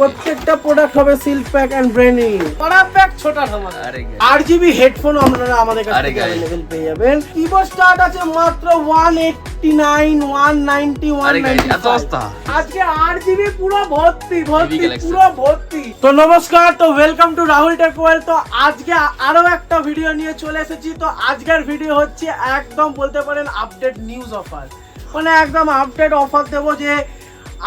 প্রত্যেকটা প্রোডাক্ট হবে sealed pack and branding বড় প্যাক ছোট ধামাকা আরজিবি হেডফোন আপনারা আমাদের কাছে अवेलेबल পেয়ে যাবেন কিবোর্ড স্টার্ট আছে মাত্র 189 190 195 আজকে আরজিবি পুরো ভর্তি তো নমস্কার তো welcome to Rahul tech world. তো আজকে আরো একটা ভিডিও নিয়ে চলে এসেছি। তো আজকের ভিডিও হচ্ছে একদম বলতে পারেন আপডেট নিউজ অফার, মানে একদম আপডেট অফার দেবো যে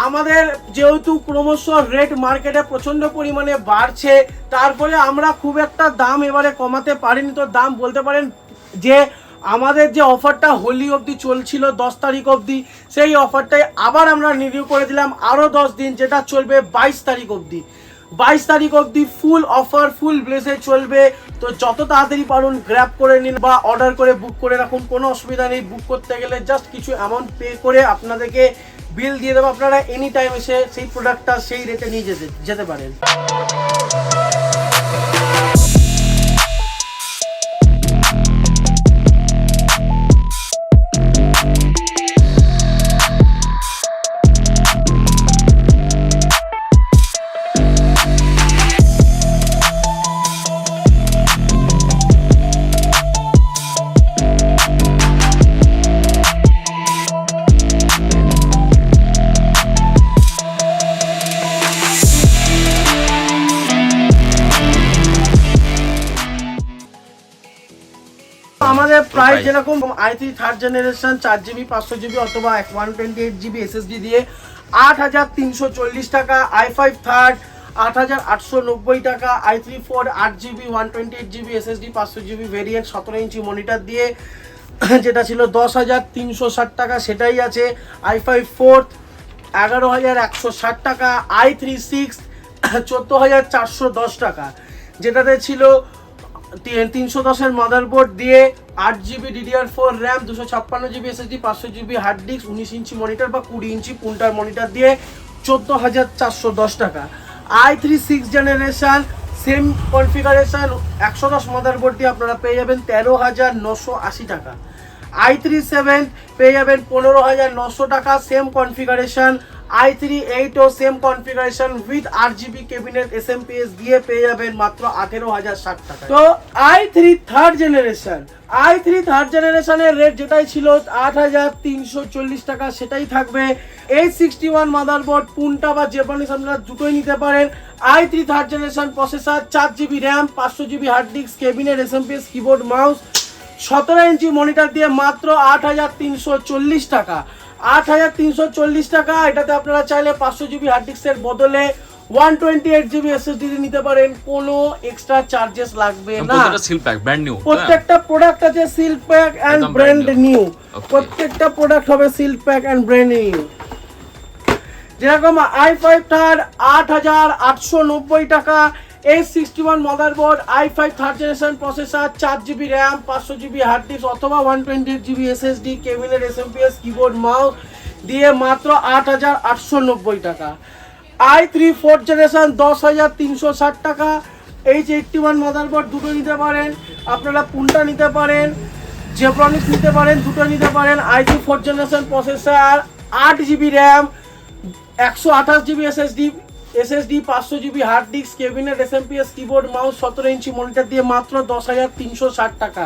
আমাদের যেহেতু ক্রমশ রেট মার্কেটে প্রচন্ড পরিমাণে বাড়ছে, তারপরে আমরা খুব একটা দাম এবারে কমাতে পারিনি। তো দাম বলতে পারেন যে আমাদের যে অফারটা হোলি অবধি চলছিল 10 তারিখ অবধি, সেই অফারটাই আবার আমরা রিনিউ করে দিলাম আরও 10 দিন, যেটা চলবে 22 তারিখ অবধি। 22 তারিখ অবধি ফুল অফার ফুল ব্লেসে চলবে। তো যত তাড়াতাড়ি পারুন গ্র্যাব করে নিন বা অর্ডার করে বুক করে রাখুন, কোনো অসুবিধা নেই। বুক করতে গেলে জাস্ট কিছু অ্যামাউন্ট পে করে আপনাদেরকে বিল দিয়ে দেবো, আপনারা এনি টাইম এসে সেই প্রোডাক্টটা সেই রেটে নিয়ে যেতে পারেন। আমাদের প্রাইস যেরকম i3 third generation 4GB 500GB অথবা 128GB SSD দিয়ে 8340 টাকা, i5 থার্ড 8890 টাকা, i3 4 8GB 128GB SSD 500GB variant 17 inch monitor দিয়ে যেটা ছিল 10360 টাকা সেটাই আছে, i5 4 11160 টাকা, i3 6 14410 টাকা যেটাতে ছিল 310 এর মাদারবোর্ড দিয়ে 8GB DDR4 RAM 256GB SSD 500GB hard disk 19 inch monitor বা 20 ইঞ্চি পুন্টার মনিটর দিয়ে 14410 টাকা, i3 6 generation same configuration 110 motherboard দিয়ে আপনারা পেয়ে যাবেন 13980 টাকা, i3 7 পেয়ে যাবেন 15900 টাকা সেম কনফিগারেশন, i3 8 ও same configuration with 8GB cabinet SMPS দিয়ে পেয়ে যাবেন মাত্র 18060 টাকা। তো i3 থার্ড জেনারেশনের রেট যেটাই ছিল 8340 টাকা সেটাই থাকবে। 861 মাদারবোর্ড পুন্টা বা জাপানিজ আপনারা দুটোই নিতে পারেন। i3 third generation processor 4GB RAM 500GB hard disk cabinet SMPS keyboard mouse 17 inch monitor দিয়ে মাত্র 8340 টাকা। 8340 টাকা এটাতে আপনারা চাইলে 500GB হার্ড ডিস্কের বদলে 128GB SSD নিতে পারেন, কোনো এক্সট্রা চার্জেস লাগবে না। প্রত্যেকটা প্রোডাক্ট আছে sealed pack and brand new, প্রত্যেকটা প্রোডাক্ট হবে sealed pack and brand new. যেরকম i5 থার্ড 8890 টাকা, 861 motherboard, i5 third generation processor 4GB RAM 500GB hard disk অথবা 128GB SSD cabinet SMPS keyboard mouse দিয়ে মাত্র 8890 টাকা, i3 4th জেনারেশন 10360 টাকা, H81 motherboard দুটো নিতে পারেন আপনারা, পুন্টা নিতে পারেন জেব্রনিক্স নিতে পারেন, দুটো নিতে পারেন, i3 4th generation processor 8GB RAM 128GB SSD 500GB hard disk cabinet SMPS keyboard mouse 17 inch monitor দিয়ে মাত্র 10360 টাকা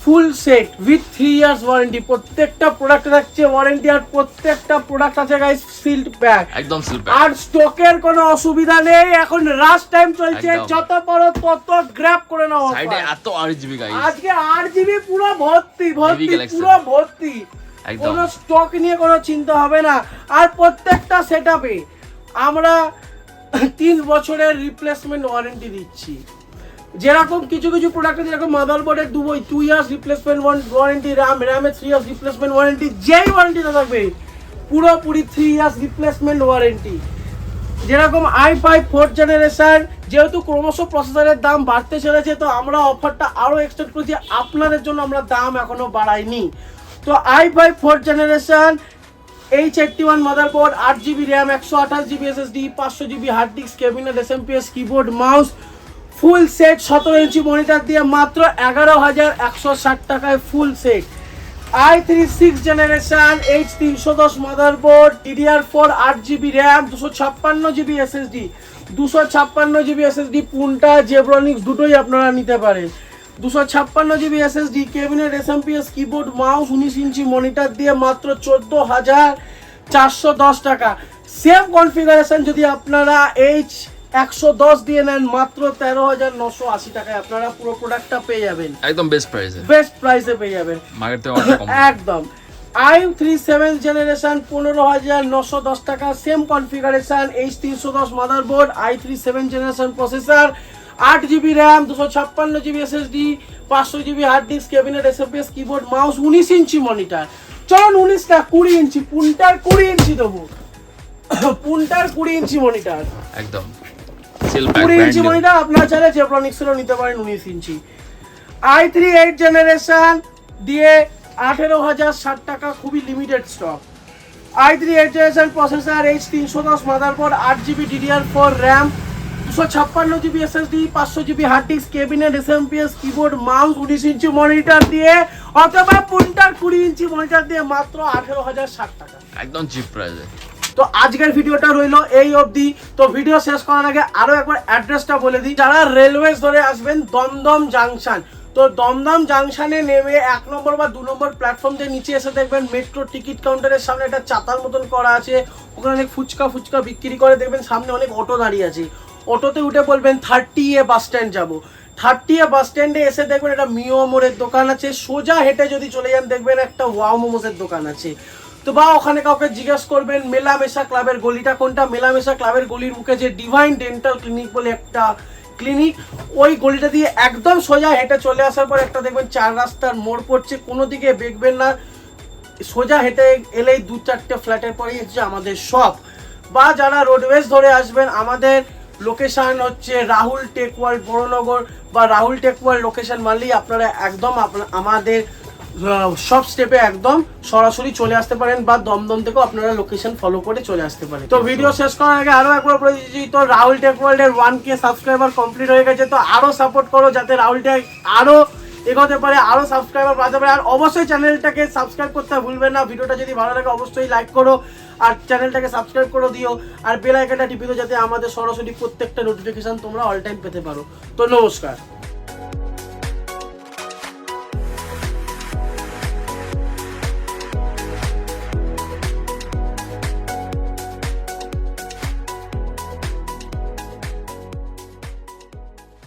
full set with 3 years warranty. প্রত্যেকটা প্রোডাক্ট থাকছে ওয়ারেন্টি আর প্রত্যেকটা প্রোডাক্ট আছে গাইস সিলড প্যাক, একদম সিলড প্যাক। আর স্টকের কোনো অসুবিধা নেই, এখন রাশ টাইম চলছে, যত পারো তত গ্র্যাব করে নাও। সাইডে এত আরজিবি গাইস, আজকে আরজিবি পুরো ভর্তি কোনো স্টক নিয়ে কোনো চিন্তা হবে না। আর প্রত্যেকটা সেটআপে আমরা 3 বছরের রিপ্লেসমেন্ট ওয়ারেন্টি দিচ্ছি। যেরকম কিছু প্রোডাক্টে যেরকম মাদারবোর্ডের 2 ইয়ার্স রিপ্লেসমেন্ট ওয়ারেন্টি, র্যামের 3 ইয়ার্স রিপ্লেসমেন্ট ওয়ারেন্টি, যেই ওয়ারেন্টিটা থাকবে পুরোপুরি 3 ইয়ার্স রিপ্লেসমেন্ট ওয়ারেন্টি। যেরকম i5 4th জেনারেশন যেহেতু ক্রমশ প্রসেসরের দাম বাড়তে চলেছে, তো আমরা অফারটা আরও এক্সটেন্ড করেছি আপনাদের জন্য, আমরা দাম এখনো বাড়াইনি। তো i5 4th generation H81 motherboard 8GB RAM 128GB SSD 500GB hard disk cabinet SMPS keyboard mouse full set 17 inch monitor দিয়ে মাত্র 11160 টাকায় full set. i3 6th generation H310 motherboard DDR4 8GB RAM 256GB SSD 256GB SSD পুনটা Zebronics দুটোই আপনারা নিতে পারেন 256GB SSD cabinet SMPS keyboard mouse 19 inch monitor দিয়ে মাত্র 14,410 টাকা সেম কনফিগারেশন যদি আপনারা H110 দিয়ে নেন মাত্র 13,980 টাকায় আপনারা পুরো প্রোডাক্টটা পেয়ে যাবেন একদম বেস্ট প্রাইসে পেয়ে যাবেন মার্কেট থেকে অনেক কম একদম i3 7th জেনারেশন 15,910 টাকা same configuration H310 motherboard i3 7th generation processor 8GB RAM 256GB SSD 500GB hard disk cabinet SMPS keyboard mouse 19 inch monitor চলুন 19 না 20 ইঞ্চি পুনটার 20 ইঞ্চি দেবো পুনটার 20 ইঞ্চি মনিটর একদম 20 ইঞ্চি মনিটর আপনারা চাইলে জেব্রনিক্সেরও নিতে পারেন 19 ইঞ্চি i3 8th জেনারেশন দিয়ে 18,060 টাকা খুবই limited stock i3 8th generation processor H310 motherboard 8GB DDR4 RAM 256GB SSD 500GB hard disk cabinet SMPS keyboard mouse 19 inch monitor দিয়ে অথবা পুনটার 20 ইঞ্চি মনিটর দিয়ে মাত্র 18,060 টাকা একদম চিপ প্রাইসে তো আজকের ভিডিওটা রইলো এই অবধি তো ভিডিও শেষ করার আগে আরো একবার অ্যাড্রেসটা বলে দিই যারা রেলওয়েজ ধরে আসবেন দমদম জাংশন তো দমদম জাংশনে নেমে 1 নম্বর বা 2 নম্বর প্ল্যাটফর্ম থেকে নিচে এসে দেখবেন মেট্রো টিকিট কাউন্টারের সামনে একটা চাতার মতন করা আছে ওখানে অনেক ফুচকা বিক্রি করে দেখবেন সামনে অনেক অটো দাঁড়িয়ে আছে অটোতে উঠে বলবেন 30A বাস স্ট্যান্ড যাবো 30A বাস স্ট্যান্ডে এসে দেখবেন একটা মিও মোড়ের দোকান আছে সোজা হেঁটে যদি চলে যান দেখবেন একটা ওয়াও মোমোসের দোকান আছে তো বা ওখানে কাউকে জিজ্ঞেস করবেন মেলামেশা ক্লাবের গলিটা কোনটা মেলামেশা ক্লাবের গলির মুখে যে ডিভাইন ডেন্টাল ক্লিনিক বলে একটা ক্লিনিক ওই গলিটা দিয়ে একদম সোজা হেঁটে চলে আসার পর একটা দেখবেন 4 রাস্তার মোড় পড়ছে কোনো দিকে দেখবেন না সোজা হেঁটে এলেই 2-4টে ফ্ল্যাটের পরেই হচ্ছে আমাদের শপ বা যারা রোডওয়েজ ধরে আসবেন আমাদের লোকেশন হচ্ছে রাহুল টেক ওয়ার্ল্ড বড়নগর বা রাহুল টেক ওয়ার্ল্ড লোকেশন মানলেই আপনারা একদম আমাদের সব স্টেপে একদম সরাসরি চলে আসতে পারেন বা দমদম থেকেও আপনারা লোকেশন ফলো করে চলে আসতে পারেন তো ভিডিও শেষ করার আগে আরো একবার বলে দিচ্ছি তো রাহুল টেক ওয়ার্ল্ড এর 1K সাবস্ক্রাইবার কমপ্লিট হয়ে গেছে তো আরো সাপোর্ট করো যাতে রাহুল টেক আরো এগোতে পারে আরো সাবস্ক্রাইবার বাড়াতে পারে আর অবশ্যই চ্যানেলটাকে সাবস্ক্রাইব করতে ভুলবেন না ভিডিওটা যদি ভালো লাগে অবশ্যই লাইক করো আর চ্যানেলটাকে সাবস্ক্রাইব করে দিও আর বেল আইকনটা টিপে দিও যাতে আমাদের সরাসরি প্রত্যেকটা নোটিফিকেশন তোমরা অল টাইম পেতে পারো তো নমস্কার।